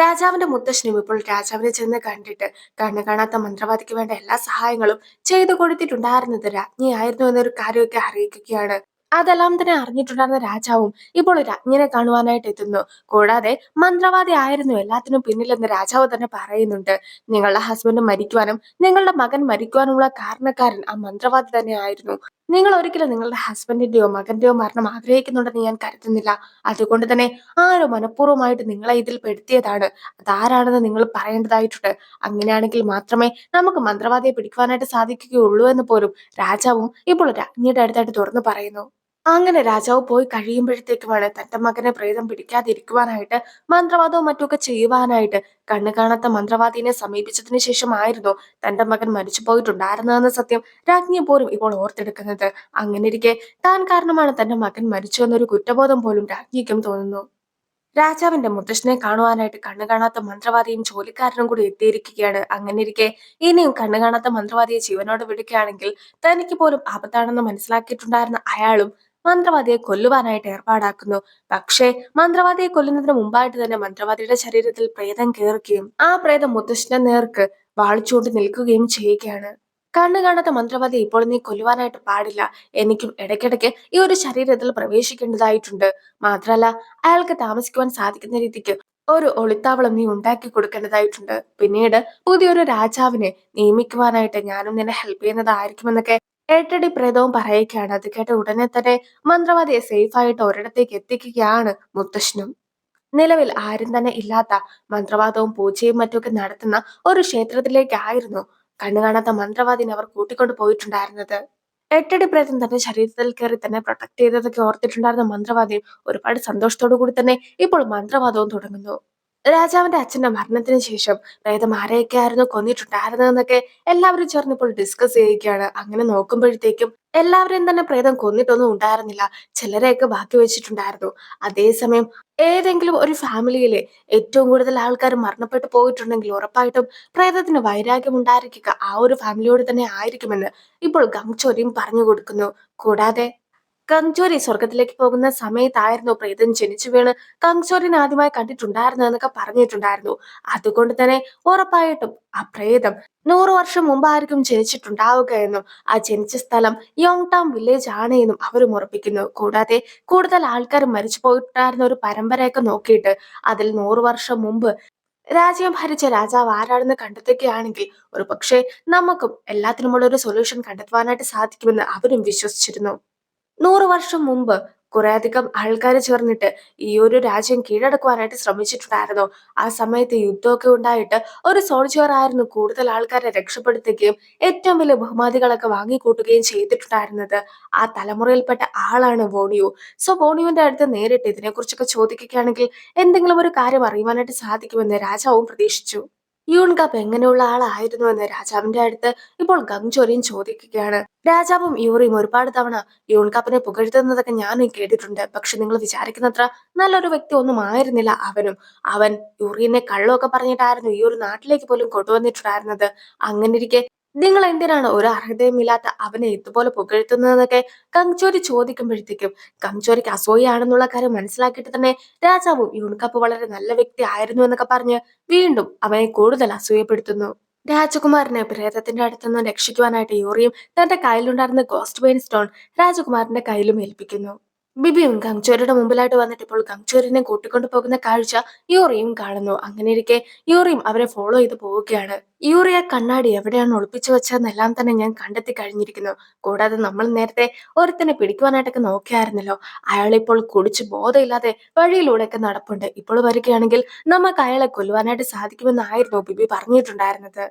രാജാവിന്റെ മുത്തശ്ശനും ഇപ്പോൾ രാജാവിനെ ചെന്ന് കണ്ടിട്ട് കണ്ണു കാണാത്ത മന്ത്രവാദിക്ക് വേണ്ട എല്ലാ സഹായങ്ങളും ചെയ്തു കൊടുത്തിട്ടുണ്ടായിരുന്നത് രാജ്ഞിയായിരുന്നു എന്നൊരു കാര്യമൊക്കെ അറിയിക്കുകയാണ്. അതെല്ലാം തന്നെ അറിഞ്ഞിട്ടുണ്ടായിരുന്ന രാജാവും ഇപ്പോൾ രാജ്ഞിനെ കാണുവാനായിട്ട് എത്തുന്നു. കൂടാതെ മന്ത്രവാദി ആയിരുന്നു എല്ലാത്തിനും പിന്നിലെന്ന് രാജാവ് തന്നെ പറയുന്നുണ്ട്. നിങ്ങളുടെ ഹസ്ബൻഡ് മരിക്കുവാനും നിങ്ങളുടെ മകൻ മരിക്കുവാനുമുള്ള കാരണക്കാരൻ ആ മന്ത്രവാദി തന്നെ ആയിരുന്നു. നിങ്ങൾ ഒരിക്കലും നിങ്ങളുടെ ഹസ്ബൻഡിന്റെയോ മകന്റെയോ മരണം ആഗ്രഹിക്കുന്നുണ്ടെന്ന് ഞാൻ കരുതുന്നില്ല. അതുകൊണ്ട് തന്നെ ആരോ മനഃപൂർവ്വമായിട്ട് നിങ്ങളെ ഇതിൽ പെടുത്തിയതാണ്. അതാരാണെന്ന് നിങ്ങൾ പറയേണ്ടതായിട്ടുണ്ട്. അങ്ങനെയാണെങ്കിൽ മാത്രമേ നമുക്ക് മന്ത്രവാദിയെ പിടിക്കുവാനായിട്ട് സാധിക്കുകയുള്ളൂ എന്ന് പോലും രാജാവും ഇപ്പോൾ രാജ്ഞിയുടെ അടുത്തായിട്ട് തുറന്നു പറയുന്നു. അങ്ങനെ രാജാവ് പോയി കഴിയുമ്പോഴത്തേക്കുമാണ് തന്റെ മകനെ പ്രേതം പിടിക്കാതിരിക്കുവാനായിട്ട് മന്ത്രവാദവും മറ്റുമൊക്കെ ചെയ്യുവാനായിട്ട് കണ്ണു കാണാത്ത മന്ത്രവാദിനെ സമീപിച്ചതിന് ശേഷമായിരുന്നു തന്റെ മകൻ മരിച്ചു പോയിട്ടുണ്ടായിരുന്നതെന്ന സത്യം രാജ്ഞി പോലും ഇപ്പോൾ ഓർത്തെടുക്കുന്നത്. അങ്ങനെയിരിക്കെ താൻ കാരണമാണ് തന്റെ മകൻ മരിച്ചു എന്നൊരു കുറ്റബോധം പോലും രാജ്ഞിക്കും തോന്നുന്നു. രാജാവിന്റെ മുത്തശ്ശനെ കാണുവാനായിട്ട് കണ്ണു കാണാത്ത മന്ത്രവാദിയും ജോലിക്കാരനും കൂടി എത്തിയിരിക്കുകയാണ്. അങ്ങനെയിരിക്കെ ഇനിയും കണ്ണു കാണാത്ത മന്ത്രവാദിയെ ജീവനോട് വിടുകയാണെങ്കിൽ തനിക്ക് പോലും ആപത്താണെന്ന് മനസ്സിലാക്കിയിട്ടുണ്ടായിരുന്ന അയാളും മന്ത്രവാദിയെ കൊല്ലുവാനായിട്ട് ഏർപ്പാടാക്കുന്നു. പക്ഷേ മന്ത്രവാദിയെ കൊല്ലുന്നതിന് മുമ്പായിട്ട് തന്നെ മന്ത്രവാദിയുടെ ശരീരത്തിൽ പ്രേതം കയറുകയും ആ പ്രേതം മുത്തശ്ശന്റെ നേർക്ക് വാളിച്ചുകൊണ്ട് നിൽക്കുകയും ചെയ്യുകയാണ്. കണ്ണു കാണാത്ത മന്ത്രവാദി ഇപ്പോൾ നീ കൊല്ലുവാനായിട്ട് പാടില്ല. എനിക്കും ഇടയ്ക്കിടയ്ക്ക് ഈ ഒരു ശരീരത്തിൽ പ്രവേശിക്കേണ്ടതായിട്ടുണ്ട്. മാത്രല്ല അയാൾക്ക് താമസിക്കുവാൻ സാധിക്കുന്ന രീതിക്ക് ഒരു ഒളിത്താവളം നീ ഉണ്ടാക്കി കൊടുക്കേണ്ടതായിട്ടുണ്ട്. പിന്നീട് പുതിയൊരു രാജാവിനെ നിയമിക്കുവാനായിട്ട് ഞാനും നിന്നെ ഹെൽപ്പ് ചെയ്യുന്നതായിരിക്കുമെന്നൊക്കെ ഏട്ടടി പ്രേതവും പറയുകയാണ്. അത് കേട്ട ഉടനെ തന്നെ മന്ത്രവാദിയെ സേഫ് ആയിട്ട് ഒരിടത്തേക്ക് എത്തിക്കുകയാണ് മുത്തശ്ശനും. നിലവിൽ ആരും തന്നെ ഇല്ലാത്ത മന്ത്രവാദവും പൂജയും മറ്റുമൊക്കെ നടത്തുന്ന ഒരു ക്ഷേത്രത്തിലേക്കായിരുന്നു കണ്ണു കാണാത്ത മന്ത്രവാദിനെ അവർ കൂട്ടിക്കൊണ്ടു പോയിട്ടുണ്ടായിരുന്നത്. എട്ടടി പ്രേതം തന്റെ ശരീരത്തിൽ കയറി തന്നെ പ്രൊട്ടക്ട് ചെയ്തതൊക്കെ ഓർത്തിട്ടുണ്ടായിരുന്ന മന്ത്രവാദി ഒരുപാട് സന്തോഷത്തോടു കൂടി തന്നെ ഇപ്പോൾ മന്ത്രവാദവും തുടങ്ങുന്നു. രാജാവിന്റെ അച്ഛന്റെ മരണത്തിന് ശേഷം പ്രേതം ആരെയൊക്കെയായിരുന്നു കൊന്നിട്ടുണ്ടായിരുന്നതെന്നൊക്കെ എല്ലാവരും ചേർന്ന് ഇപ്പോൾ ഡിസ്കസ് ചെയ്യുകയാണ്. അങ്ങനെ നോക്കുമ്പോഴത്തേക്കും എല്ലാവരെയും തന്നെ പ്രേതം കൊന്നിട്ടൊന്നും ഉണ്ടായിരുന്നില്ല. ചിലരെയൊക്കെ ബാക്കി വെച്ചിട്ടുണ്ടായിരുന്നു. അതേസമയം ഏതെങ്കിലും ഒരു ഫാമിലിയിലെ ഏറ്റവും കൂടുതൽ ആൾക്കാർ മരണപ്പെട്ടു പോയിട്ടുണ്ടെങ്കിൽ ഉറപ്പായിട്ടും പ്രേതത്തിന് വൈരാഗ്യം ഉണ്ടായിരിക്കുക ആ ഒരു ഫാമിലിയോട് തന്നെ ആയിരിക്കുമെന്ന് ഇപ്പോൾ ഗംഗ്ചോരിയും പറഞ്ഞു കൊടുക്കുന്നു. കൂടാതെ കങ്ചോരി സ്വർഗത്തിലേക്ക് പോകുന്ന സമയത്തായിരുന്നു പ്രേതം ജനിച്ചു വീണ് കങ്ചോരിനെ ആദ്യമായി കണ്ടിട്ടുണ്ടായിരുന്നതെന്നൊക്കെ പറഞ്ഞിട്ടുണ്ടായിരുന്നു. അതുകൊണ്ട് തന്നെ ഉറപ്പായിട്ടും ആ പ്രേതം 100 വർഷം മുമ്പായിരിക്കും ജനിച്ചിട്ടുണ്ടാവുക എന്നും ആ ജനിച്ച സ്ഥലം യോങ് ടൗൺ വില്ലേജ് ആണ് എന്നും അവരും ഉറപ്പിക്കുന്നു. കൂടാതെ കൂടുതൽ ആൾക്കാർ മരിച്ചു പോയിട്ടുണ്ടായിരുന്ന ഒരു പരമ്പരയൊക്കെ നോക്കിയിട്ട് അതിൽ 100 വർഷം മുമ്പ് രാജ്യം ഭരിച്ച രാജാവ് ആരാണെന്ന് കണ്ടെത്തുകയാണെങ്കിൽ ഒരു പക്ഷേ നമുക്കും എല്ലാത്തിനുമുള്ള ഒരു സൊല്യൂഷൻ കണ്ടെത്തുവാനായിട്ട് സാധിക്കുമെന്ന് അവരും വിശ്വസിച്ചിരുന്നു. 100 വർഷം മുമ്പ് കുറേയധികം ആൾക്കാർ ചേർന്നിട്ട് ഈ ഒരു രാജ്യം കീഴടക്കുവാനായിട്ട് ശ്രമിച്ചിട്ടുണ്ടായിരുന്നു. ആ സമയത്ത് യുദ്ധമൊക്കെ ഉണ്ടായിട്ട് ഒരു സോൾജിയർ ആയിരുന്നു കൂടുതൽ ആൾക്കാരെ രക്ഷപ്പെടുത്തുകയും ഏറ്റവും വലിയ ബഹുമതികളൊക്കെ വാങ്ങിക്കൂട്ടുകയും ചെയ്തിട്ടുണ്ടായിരുന്നത്. ആ തലമുറയിൽപ്പെട്ട ആളാണ് വോണിയു. സോ വോണിയുവിന്റെ അടുത്ത് നേരിട്ട് ഇതിനെക്കുറിച്ചൊക്കെ ചോദിക്കുകയാണെങ്കിൽ എന്തെങ്കിലും ഒരു കാര്യം അറിയുവാനായിട്ട് സാധിക്കുമെന്ന് രാജാവും പ്രതീക്ഷിച്ചു. യൂൺകാപ്പ് എങ്ങനെയുള്ള ആളായിരുന്നു എന്ന് രാജാവിന്റെ അടുത്ത് ഇപ്പോൾ ഗംഗ്ചോരിയും ചോദിക്കുകയാണ്. രാജാവും യൂറിയും ഒരുപാട് തവണ യൂൺകാപ്പിനെ പുകഴ്ത്തുന്നതൊക്കെ ഞാനും കേട്ടിട്ടുണ്ട്. പക്ഷെ നിങ്ങൾ വിചാരിക്കുന്നത്ര നല്ലൊരു വ്യക്തി ഒന്നും ആയിരുന്നില്ല അവനും. അവൻ യൂറിനെ കള്ളമൊക്കെ പറഞ്ഞിട്ടായിരുന്നു ഈ ഒരു നാട്ടിലേക്ക് പോലും കൊണ്ടുവന്നിട്ടുണ്ടായിരുന്നത്. അങ്ങനെയിരിക്കെ നിങ്ങൾ എന്തിനാണ് ഒരു അർഹതയുമില്ലാത്ത അവനെ ഇതുപോലെ പുകഴ്ത്തുന്നതെന്നൊക്കെ കങ്ചോരി ചോദിക്കുമ്പോഴത്തേക്കും കങ്ചോരിക്ക് അസൂയാണെന്നുള്ള കാര്യം മനസ്സിലാക്കിയിട്ട് തന്നെ രാജാവും യൂൺകാപ്പ് വളരെ നല്ല വ്യക്തി ആയിരുന്നു എന്നൊക്കെ പറഞ്ഞ് വീണ്ടും അവനെ കൂടുതൽ അസൂയപ്പെടുത്തുന്നു. രാജകുമാരനെ പ്രേതത്തിന്റെ അടുത്തുനിന്ന് രക്ഷിക്കുവാനായിട്ട് യൂറിയും തന്റെ കയ്യിലുണ്ടായിരുന്ന ഗോസ്റ്റ് പെയിൻ സ്റ്റോൺ രാജകുമാരന്റെ കയ്യിലും ഏൽപ്പിക്കുന്നു. ബിബിയും ഗംഗ്ചോരിയുടെ മുമ്പിലായിട്ട് വന്നിട്ട് ഇപ്പോൾ ഗംഗ്ചോരിനെ കൂട്ടിക്കൊണ്ടു പോകുന്ന കാഴ്ച യൂറിയും കാണുന്നു. അങ്ങനെയിരിക്കെ യൂറിയും അവരെ ഫോളോ ചെയ്ത് പോവുകയാണ്. യൂറിയ കണ്ണാടി എവിടെയാണ് ഒളിപ്പിച്ചു വെച്ചതെന്നെല്ലാം തന്നെ ഞാൻ കണ്ടെത്തി കഴിഞ്ഞിരിക്കുന്നു. കൂടാതെ നമ്മൾ നേരത്തെ ഒരുത്തനെ പിടിക്കുവാനായിട്ടൊക്കെ നോക്കിയായിരുന്നല്ലോ, അയാളിപ്പോൾ കുടിച്ച് ബോധമില്ലാതെ വഴിയിലൂടെയൊക്കെ നടപ്പുണ്ട്. ഇപ്പോൾ വരികയാണെങ്കിൽ നമുക്ക് അയാളെ കൊല്ലുവാനായിട്ട് സാധിക്കുമെന്നായിരുന്നു ബിബി പറഞ്ഞിട്ടുണ്ടായിരുന്നത്.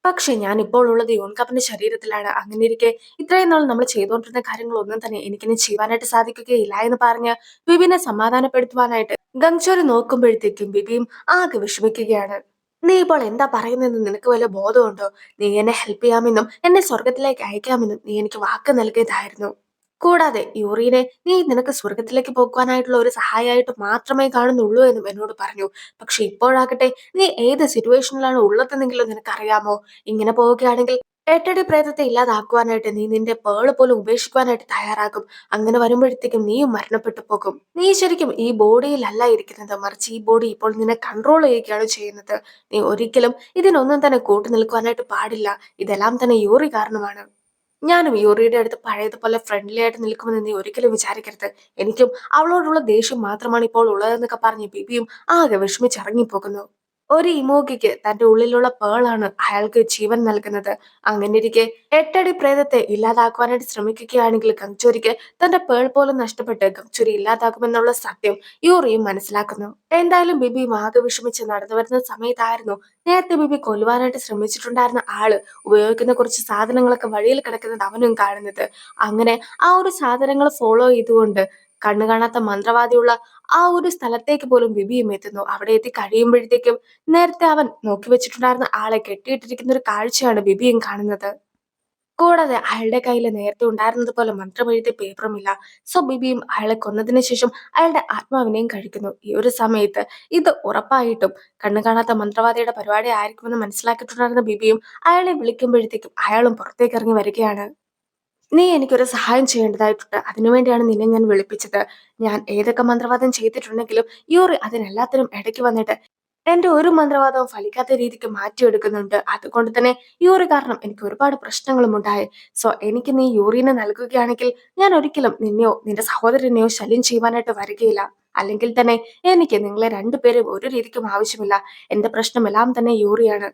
പക്ഷെ ഞാൻ ഇപ്പോൾ ഉള്ളത് യോൺകാപ്പിന്റെ ശരീരത്തിലാണ്. അങ്ങനെയിരിക്കെ ഇത്രയും നാൾ നമ്മൾ ചെയ്തുകൊണ്ടിരുന്ന കാര്യങ്ങളൊന്നും തന്നെ എനിക്കിനി ചെയ്യുവാനായിട്ട് സാധിക്കുകയില്ല എന്ന് പറഞ്ഞ് ബിബിനെ സമാധാനപ്പെടുത്തുവാനായിട്ട് ഗംഗ്ചോരി നോക്കുമ്പോഴത്തേക്കും ബിബിയും ആകെ വിഷമിക്കുകയാണ്. നീ ഇപ്പോൾ എന്താ പറയുന്നതെന്ന് നിനക്ക് വല്ല ബോധമുണ്ടോ? നീ എന്നെ ഹെൽപ്പ് ചെയ്യാമെന്നും എന്നെ സ്വർഗത്തിലേക്ക് അയക്കാമെന്നും നീ എനിക്ക് വാക്ക് നൽകിയതായിരുന്നു. കൂടാതെ യൂറീനെ നീ നിനക്ക് സ്വർഗത്തിലേക്ക് പോകുവാനായിട്ടുള്ള ഒരു സഹായമായിട്ട് മാത്രമേ കാണുന്നുള്ളൂ എന്നും എന്നോട് പറഞ്ഞു. പക്ഷെ ഇപ്പോഴാകട്ടെ നീ ഏത് സിറ്റുവേഷനിലാണ് ഉള്ളതെന്നെങ്കിലും നിനക്കറിയാമോ? ഇങ്ങനെ പോവുകയാണെങ്കിൽ എട്ടടി പ്രേതത്തെ ഇല്ലാതാക്കുവാനായിട്ട് നീ നിന്റെ പേള് പോലും ഉപേക്ഷിക്കുവാനായിട്ട് തയ്യാറാകും. അങ്ങനെ വരുമ്പോഴത്തേക്കും നീയും മരണപ്പെട്ടു പോകും. നീ ശരിക്കും ഈ ബോഡിയിലല്ല ഇരിക്കുന്നത്, മറിച്ച് ഈ ബോഡി ഇപ്പോൾ നിന്നെ കൺട്രോൾ ചെയ്യുകയാണ് ചെയ്യുന്നത്. നീ ഒരിക്കലും ഇതിനൊന്നും തന്നെ കൂട്ടു നിൽക്കുവാനായിട്ട് പാടില്ല. ഇതെല്ലാം തന്നെ യൂറി കാരണമാണ്. ഞാനും യൂറിയുടെ അടുത്ത് പഴയതുപോലെ ഫ്രണ്ട്ലി ആയിട്ട് നിൽക്കുമെന്ന് നീ ഒരിക്കലും വിചാരിക്കരുത്. എനിക്കും അവളോടുള്ള ദേഷ്യം മാത്രമാണ് ഇപ്പോൾ ഉള്ളതെന്നൊക്കെ പറഞ്ഞ് ബിബിയും ആകെ വിഷമിച്ചിറങ്ങിപ്പോകുന്നു. ഒരു ഇമോഗിക്ക് തന്റെ ഉള്ളിലുള്ള പേളാണ് അയാൾക്ക് ജീവൻ നൽകുന്നത്. അങ്ങനെയിരിക്കെ എട്ടടി പ്രേതത്തെ ഇല്ലാതാക്കുവാനായിട്ട് ശ്രമിക്കുകയാണെങ്കിൽ ഗംഗച്ചോരിക്ക് തന്റെ പേൾ പോലും നഷ്ടപ്പെട്ട് ഗംഗച്ചോരി ഇല്ലാതാക്കുമെന്നുള്ള സത്യം യൂറിയും മനസ്സിലാക്കുന്നു. എന്തായാലും ബിബിയും ആകെ വിഷമിച്ച് നടന്നു വരുന്ന സമയത്തായിരുന്നു നേരത്തെ ബിബി കൊല്ലുവാനായിട്ട് ശ്രമിച്ചിട്ടുണ്ടായിരുന്ന ആള് ഉപയോഗിക്കുന്ന കുറച്ച് സാധനങ്ങളൊക്കെ വഴിയിൽ കിടക്കുന്നത് അവനും കാണുന്നത്. അങ്ങനെ ആ ഒരു സാധനങ്ങൾ ഫോളോ ചെയ്തുകൊണ്ട് കണ്ണു കാണാത്ത മന്ത്രവാദിയുള്ള ആ ഒരു സ്ഥലത്തേക്ക് പോലും ബിബിയും എത്തുന്നു. അവിടെ എത്തി കഴിയുമ്പോഴത്തേക്കും നേരത്തെ അവൻ നോക്കി വെച്ചിട്ടുണ്ടായിരുന്ന ആളെ കെട്ടിയിട്ടിരിക്കുന്ന ഒരു കാഴ്ചയാണ് ബിബിയും കാണുന്നത്. കൂടാതെ അയാളുടെ കയ്യിൽ നേരത്തെ ഉണ്ടായിരുന്നത് പോലെ മന്ത്രമെഴുതിയ പേപ്പറുമില്ല. സോ ബിബിയും അയാളെ കൊന്നതിന് ശേഷം അയാളുടെ ആത്മാവിനെയും കഴിക്കുന്നു. ഈ ഒരു സമയത്ത് ഇത് ഉറപ്പായിട്ടും കണ്ണു കാണാത്ത മന്ത്രവാദിയുടെ പരിപാടി ആയിരിക്കുമെന്ന് മനസ്സിലാക്കിയിട്ടുണ്ടായിരുന്ന ബിബിയും അയാളെ വിളിക്കുമ്പോഴത്തേക്കും അയാളും പുറത്തേക്ക് ഇറങ്ങി വരികയാണ്. നീ എനിക്കൊരു സഹായം ചെയ്യേണ്ടതായിട്ടുണ്ട്. അതിനുവേണ്ടിയാണ് നിന്നെ ഞാൻ വിളിപ്പിച്ചത്. ഞാൻ ഏതൊക്കെ മന്ത്രവാദം ചെയ്തിട്ടുണ്ടെങ്കിലും യൂറി അതിനെല്ലാത്തിനും ഇടയ്ക്ക് വന്നിട്ട് എന്റെ ഒരു മന്ത്രവാദവും ഫലിക്കാത്ത രീതിക്ക് മാറ്റിയെടുക്കുന്നുണ്ട്. അതുകൊണ്ട് തന്നെ യൂറി കാരണം എനിക്ക് ഒരുപാട് പ്രശ്നങ്ങളും ഉണ്ടായി. സോ എനിക്ക് നീ യൂറിനെ നൽകുകയാണെങ്കിൽ ഞാൻ ഒരിക്കലും നിന്നെയോ നിന്റെ സഹോദരനെയോ ശല്യം ചെയ്യുവാനായിട്ട് വരികയില്ല. അല്ലെങ്കിൽ തന്നെ എനിക്ക് നിങ്ങളെ രണ്ടുപേരും ഒരു രീതിക്കും ആവശ്യമില്ല. എന്റെ പ്രശ്നമെല്ലാം തന്നെ യൂറിയാണ്.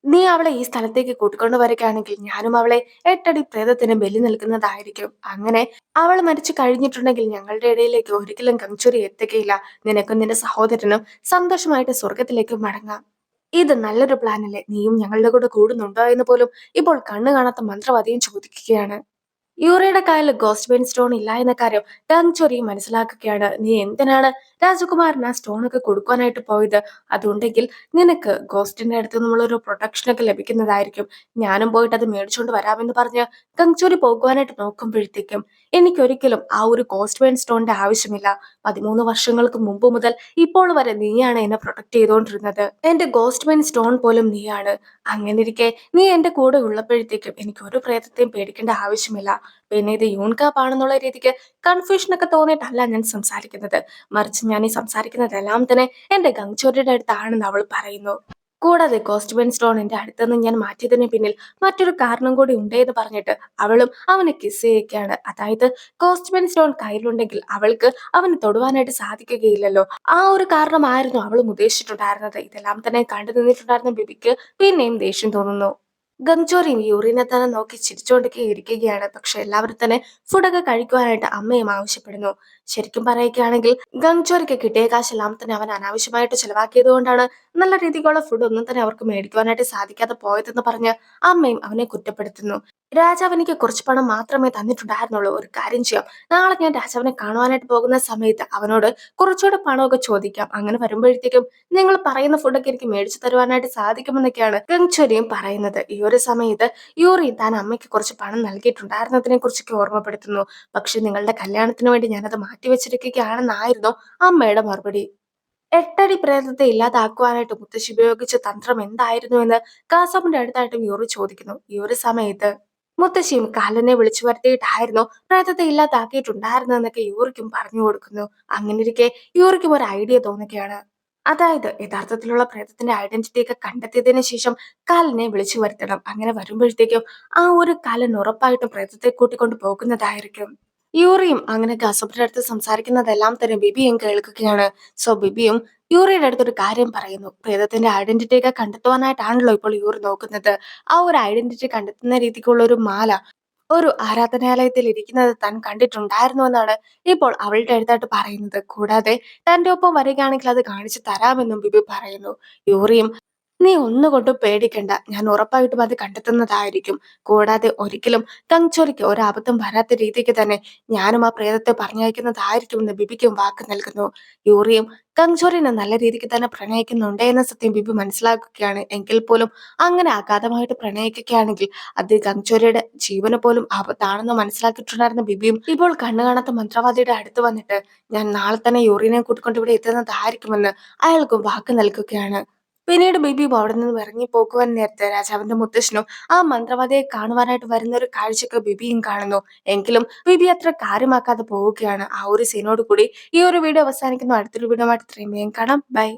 നീ അവളെ ഈ സ്ഥലത്തേക്ക് കൂട്ടിക്കൊണ്ട് വരികയാണെങ്കിൽ ഞാനും അവളെ എട്ടടി പ്രേതത്തിന് ബലി നൽകുന്നതായിരിക്കും. അങ്ങനെ അവൾ മരിച്ചു കഴിഞ്ഞിട്ടുണ്ടെങ്കിൽ ഞങ്ങളുടെ ഇടയിലേക്ക് ഒരിക്കലും കങ്ചുരി എത്തുകയില്ല. നിനക്കും നിന്റെ സഹോദരനും സന്തോഷമായിട്ട് സ്വർഗത്തിലേക്ക് മടങ്ങാം. ഇത് നല്ലൊരു പ്ലാൻ അല്ലേ? നീയും ഞങ്ങളുടെ കൂടെ കൂടുന്നുണ്ടോ എന്ന് പോലും ഇപ്പോൾ കണ്ണു കാണാത്ത മന്ത്രവാദിയും ചോദിക്കുകയാണ്. യൂറിയുടെ കയ്യിൽ ഗോസ്റ്റ് ബെയിൻ സ്റ്റോൺ ഇല്ല എന്ന കാര്യം ടങ്ചൊരി മനസ്സിലാക്കുകയാണ്. നീ എന്തിനാണ് രാജകുമാരന് ആ സ്റ്റോൺ ഒക്കെ കൊടുക്കാനായിട്ട് പോയത്? അതുണ്ടെങ്കിൽ നിനക്ക് ഗോസ്റ്റിന്റെ അടുത്ത് നിന്നുള്ള ഒരു പ്രൊട്ടക്ഷൻ ഒക്കെ ലഭിക്കുന്നതായിരിക്കും. ഞാനും പോയിട്ട് അത് മേടിച്ചുകൊണ്ട് വരാമെന്ന് പറഞ്ഞ് ടങ്ചൊരി പോകുവാനായിട്ട് നോക്കുമ്പോഴത്തേക്കും എനിക്കൊരിക്കലും ആ ഒരു ഗോസ്റ്റ് ബെയിൻ സ്റ്റോണിന്റെ ആവശ്യമില്ല. 13 വർഷങ്ങൾക്ക് മുമ്പ് മുതൽ ഇപ്പോൾ വരെ നീയാണ് എന്നെ പ്രൊട്ടക്ട് ചെയ്തുകൊണ്ടിരുന്നത്. എന്റെ ഗോസ്റ്റ് ബെയിൻ സ്റ്റോൺ പോലും നീയാണ്. അങ്ങനെ ഇരിക്കെ നീ എന്റെ കൂടെ ഉള്ളപ്പോഴത്തേക്കും എനിക്ക് ഒരു പ്രേതത്തെയും പേടിക്കേണ്ട ആവശ്യമില്ല. പിന്നെ ഇത് യൂൺകാപ്പ് ആണെന്നുള്ള രീതിക്ക് കൺഫ്യൂഷൻ ഒക്കെ തോന്നിയിട്ടല്ല ഞാൻ സംസാരിക്കുന്നത്. മറിച്ച് ഞാൻ ഈ സംസാരിക്കുന്നതെല്ലാം തന്നെ എന്റെ ഗംഗച്ചോരിയുടെ അടുത്താണെന്ന് അവൾ പറയുന്നു. കൂടാതെ കോസ്റ്റ്യൂം സ്റ്റോൺ എന്റെ അടുത്തുനിന്ന് ഞാൻ മാറ്റിയതിന് പിന്നിൽ മറ്റൊരു കാരണം കൂടി ഉണ്ട് എന്ന് പറഞ്ഞിട്ട് അവളും അവനെ കിസ് ചെയ്യുകയാണ്. അതായത് കോസ്റ്റ്യൂം സ്റ്റോൺ കയ്യിലുണ്ടെങ്കിൽ അവൾക്ക് അവനെ തൊടുവാനായിട്ട് സാധിക്കുകയില്ലല്ലോ. ആ ഒരു കാരണമായിരുന്നു അവളും ഉദ്ദേശിച്ചിട്ടുണ്ടായിരുന്നത്. ഇതെല്ലാം തന്നെ കണ്ടു നിന്നിട്ടുണ്ടായിരുന്ന ബിബിക്ക് പിന്നെയും ദേഷ്യം തോന്നുന്നു. ഗംജോറിയും യൂറിനെ തന്നെ നോക്കി ചിരിച്ചുകൊണ്ടൊക്കെ ഇരിക്കുകയാണ്. പക്ഷെ എല്ലാവരും തന്നെ ഫുഡൊക്കെ കഴിക്കുവാനായിട്ട് അമ്മയും ആവശ്യപ്പെടുന്നു. ശരിക്കും പറയുകയാണെങ്കിൽ ഗംജോറിക്ക് കിട്ടിയ കാശെല്ലാം തന്നെ അവൻ അനാവശ്യമായിട്ട് ചെലവാക്കിയത് കൊണ്ടാണ് നല്ല രീതിക്കുള്ള ഫുഡ് ഒന്നും തന്നെ അവർക്ക് മേടിക്കുവാനായിട്ട് സാധിക്കാതെ പോയതെന്ന് പറഞ്ഞ് അമ്മയും അവനെ കുറ്റപ്പെടുത്തുന്നു. രാജാവ് എനിക്ക് കുറച്ച് പണം മാത്രമേ തന്നിട്ടുണ്ടായിരുന്നുള്ളൂ. ഒരു കാര്യം ചെയ്യാം, നാളെ ഞാൻ രാജാവിനെ കാണുവാനായിട്ട് പോകുന്ന സമയത്ത് അവനോട് കുറച്ചുകൂടെ പണമൊക്കെ ചോദിക്കാം. അങ്ങനെ വരുമ്പോഴത്തേക്കും നിങ്ങൾ പറയുന്ന ഫുഡൊക്കെ എനിക്ക് മേടിച്ചു തരുവാനായിട്ട് സാധിക്കുമെന്നൊക്കെയാണ് ഗംഗ്ചോരിയും പറയുന്നത്. ഈ ഒരു സമയത്ത് യൂറി താൻ അമ്മയ്ക്ക് കുറച്ച് പണം നൽകിയിട്ടുണ്ടായിരുന്നതിനെ കുറിച്ചൊക്കെ ഓർമ്മപ്പെടുത്തുന്നു. പക്ഷെ നിങ്ങളുടെ കല്യാണത്തിന് വേണ്ടി ഞാനത് മാറ്റിവെച്ചിരിക്കുകയാണെന്നായിരുന്നു അമ്മയുടെ മറുപടി. എട്ടടി പ്രേതത്തെ ഇല്ലാതാക്കുവാനായിട്ട് മുത്തശ്ശി ഉപയോഗിച്ച തന്ത്രം എന്തായിരുന്നു എന്ന് കാസാബിന്റെ അടുത്തായിട്ടും യൂറി ചോദിക്കുന്നു. ഈ ഒരു സമയത്ത് മുത്തശ്ശിയും കാലനെ വിളിച്ചു വരുത്തിയിട്ടായിരുന്നു പ്രേതത്തെ ഇല്ലാതാക്കിയിട്ടുണ്ടായിരുന്നതെന്നൊക്കെ യൂറിക്കും പറഞ്ഞു കൊടുക്കുന്നു. അങ്ങനെ ഇരിക്കെ യൂറിക്കും ഒരു ഐഡിയ തോന്നുകയാണ്. അതായത് യഥാർത്ഥത്തിലുള്ള പ്രേതത്തിന്റെ ഐഡന്റിറ്റി ഒക്കെ കണ്ടെത്തിയതിനു ശേഷം കാലനെ വിളിച്ചു വരുത്തണം. അങ്ങനെ വരുമ്പോഴത്തേക്കും ആ ഒരു കാലൻ ഉറപ്പായിട്ടും പ്രേതത്തെ കൂട്ടിക്കൊണ്ട് പോകുന്നതായിരിക്കും. യൂറിയും അങ്ങനെ ഗസബിന്റെ അടുത്ത് സംസാരിക്കുന്നതെല്ലാം തന്നെ ബിബിയും കേൾക്കുകയാണ്. സോ ബിബിയും യൂറിയുടെ അടുത്തൊരു കാര്യം പറയുന്നു. പ്രേതത്തിന്റെ ഐഡന്റിറ്റി ഒക്കെ കണ്ടെത്തുവാനായിട്ടാണല്ലോ ഇപ്പോൾ യൂറി നോക്കുന്നത്. ആ ഒരു ഐഡന്റിറ്റി കണ്ടെത്തുന്ന രീതിക്കുള്ള ഒരു മാല ഒരു ആരാധനാലയത്തിൽ ഇരിക്കുന്നത് താൻ കണ്ടിട്ടുണ്ടായിരുന്നു എന്നാണ് ഇപ്പോൾ അവളുടെ അടുത്തായിട്ട് പറയുന്നത്. കൂടാതെ തന്റെ ഒപ്പം വരികയാണെങ്കിൽ അത് കാണിച്ചു തരാമെന്നും ബിബി പറയുന്നു. യൂറിയും നീ ഒന്നുകൊണ്ടും പേടിക്കണ്ട, ഞാൻ ഉറപ്പായിട്ടും അത് കണ്ടെത്തുന്നതായിരിക്കും. കൂടാതെ ഒരിക്കലും കങ്ചോരിക്ക് ഒരബദ്ധം വരാത്ത രീതിക്ക് തന്നെ ഞാനും ആ പ്രേതത്തെ പറഞ്ഞയക്കുന്നതായിരിക്കുമെന്ന് ബിബിക്കും വാക്ക് നൽകുന്നു. യൂറിയും കങ്ചോറിനെ നല്ല രീതിക്ക് തന്നെ പ്രണയിക്കുന്നുണ്ട് എന്ന സത്യം ബിബി മനസ്സിലാക്കുകയാണ്. എങ്കിൽ പോലും അങ്ങനെ അഗാധമായിട്ട് പ്രണയിക്കുകയാണെങ്കിൽ അത് കങ്ചോരിയുടെ ജീവന് പോലും ആപത്താണെന്ന് മനസ്സിലാക്കിയിട്ടുണ്ടായിരുന്ന ബിബിയും ഇപ്പോൾ കണ്ണു കാണാത്ത മന്ത്രവാദിയുടെ അടുത്ത് വന്നിട്ട് ഞാൻ നാളെ തന്നെ യൂറിനെ കൂട്ടിക്കൊണ്ട് ഇവിടെ എത്തുന്നതായിരിക്കുമെന്ന് അയാൾക്കും വാക്ക് നൽകുകയാണ്. പിന്നീട് ബിബി അവിടെ നിന്ന് ഇറങ്ങി പോകുവാൻ നേരത്തെ രാജാവിന്റെ മുത്തശ്ശനും ആ മന്ത്രവാദിയെ കാണുവാനായിട്ട് വരുന്ന ഒരു കാഴ്ചയൊക്കെ ബിബിയും കാണുന്നു. എങ്കിലും ബിബി അത്ര കാര്യമാക്കാതെ പോവുകയാണ്. ആ ഒരു സീനോട് കൂടി ഈ ഒരു വീഡിയോ അവസാനിക്കുന്നു. അടുത്തൊരു വീഡിയോ ആയിട്ട് ഇത്രയും വേഗം കാണാം. ബൈ.